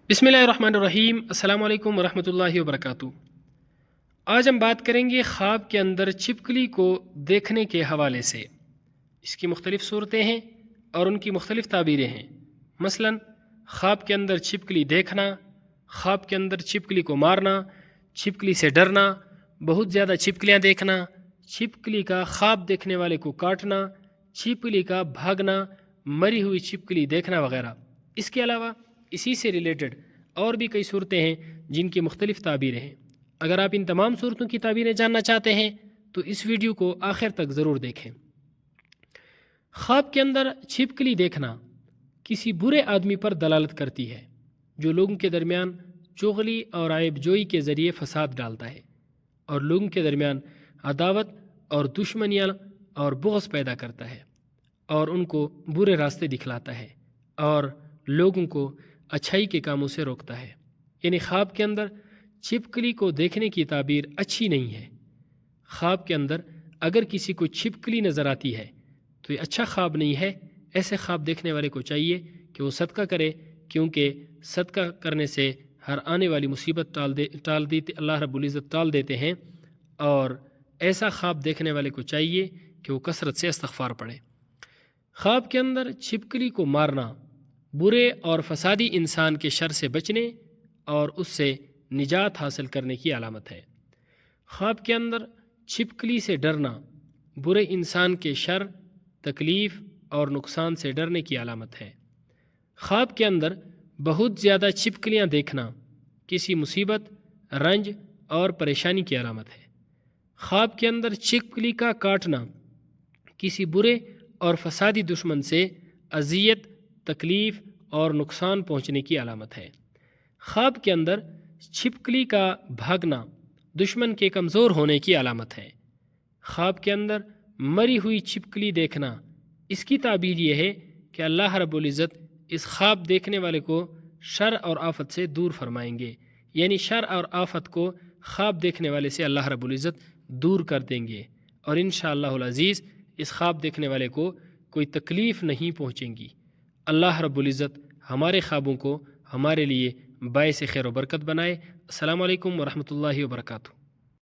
بسم اللہ الرحمن الرحیم۔ السلام علیکم ورحمۃ اللہ وبرکاتہ۔ آج ہم بات کریں گے خواب کے اندر چھپکلی کو دیکھنے کے حوالے سے۔ اس کی مختلف صورتیں ہیں اور ان کی مختلف تعبیریں ہیں۔ مثلا خواب کے اندر چھپکلی دیکھنا، خواب کے اندر چھپکلی کو مارنا، چھپکلی سے ڈرنا، بہت زیادہ چھپکلیاں دیکھنا، چھپکلی کا خواب دیکھنے والے کو کاٹنا، چھپکلی کا بھاگنا، مری ہوئی چھپکلی دیکھنا وغیرہ۔ اس کے علاوہ اسی سے ریلیٹڈ اور بھی کئی صورتیں ہیں جن کی مختلف تعبیریں ہیں۔ اگر آپ ان تمام صورتوں کی تعبیریں جاننا چاہتے ہیں تو اس ویڈیو کو آخر تک ضرور دیکھیں۔ خواب کے اندر چھپکلی دیکھنا کسی برے آدمی پر دلالت کرتی ہے جو لوگوں کے درمیان چغلی اور عیب جوئی کے ذریعے فساد ڈالتا ہے اور لوگوں کے درمیان عداوت اور دشمنیاں اور بغض پیدا کرتا ہے اور ان کو برے راستے دکھلاتا ہے اور لوگوں کو اچھائی کے کاموں سے روکتا ہے۔ یعنی خواب کے اندر چھپکلی کو دیکھنے کی تعبیر اچھی نہیں ہے۔ خواب کے اندر اگر کسی کو چھپکلی نظر آتی ہے تو یہ اچھا خواب نہیں ہے۔ ایسے خواب دیکھنے والے کو چاہیے کہ وہ صدقہ کرے، کیونکہ صدقہ کرنے سے ہر آنے والی مصیبت اللہ رب العزت ٹال دیتے ہیں، اور ایسا خواب دیکھنے والے کو چاہیے کہ وہ کثرت سے استغفار پڑھے۔ خواب کے اندر چھپکلی کو مارنا برے اور فسادی انسان کے شر سے بچنے اور اس سے نجات حاصل کرنے کی علامت ہے۔ خواب کے اندر چھپکلی سے ڈرنا برے انسان کے شر، تکلیف اور نقصان سے ڈرنے کی علامت ہے۔ خواب کے اندر بہت زیادہ چھپکلیاں دیکھنا کسی مصیبت، رنج اور پریشانی کی علامت ہے۔ خواب کے اندر چھپکلی کا کاٹنا کسی برے اور فسادی دشمن سے اذیت، تکلیف اور نقصان پہنچنے کی علامت ہے۔ خواب کے اندر چھپکلی کا بھاگنا دشمن کے کمزور ہونے کی علامت ہے۔ خواب کے اندر مری ہوئی چھپکلی دیکھنا، اس کی تعبیر یہ ہے کہ اللہ رب العزت اس خواب دیکھنے والے کو شر اور آفت سے دور فرمائیں گے۔ یعنی شر اور آفت کو خواب دیکھنے والے سے اللہ رب العزت دور کر دیں گے، اور انشاءاللہ العزیز اس خواب دیکھنے والے کو کوئی تکلیف نہیں پہنچیں گی۔ اللہ رب العزت ہمارے خوابوں کو ہمارے لیے باعث خیر و برکت بنائے۔ السلام علیکم ورحمۃ اللہ وبرکاتہ۔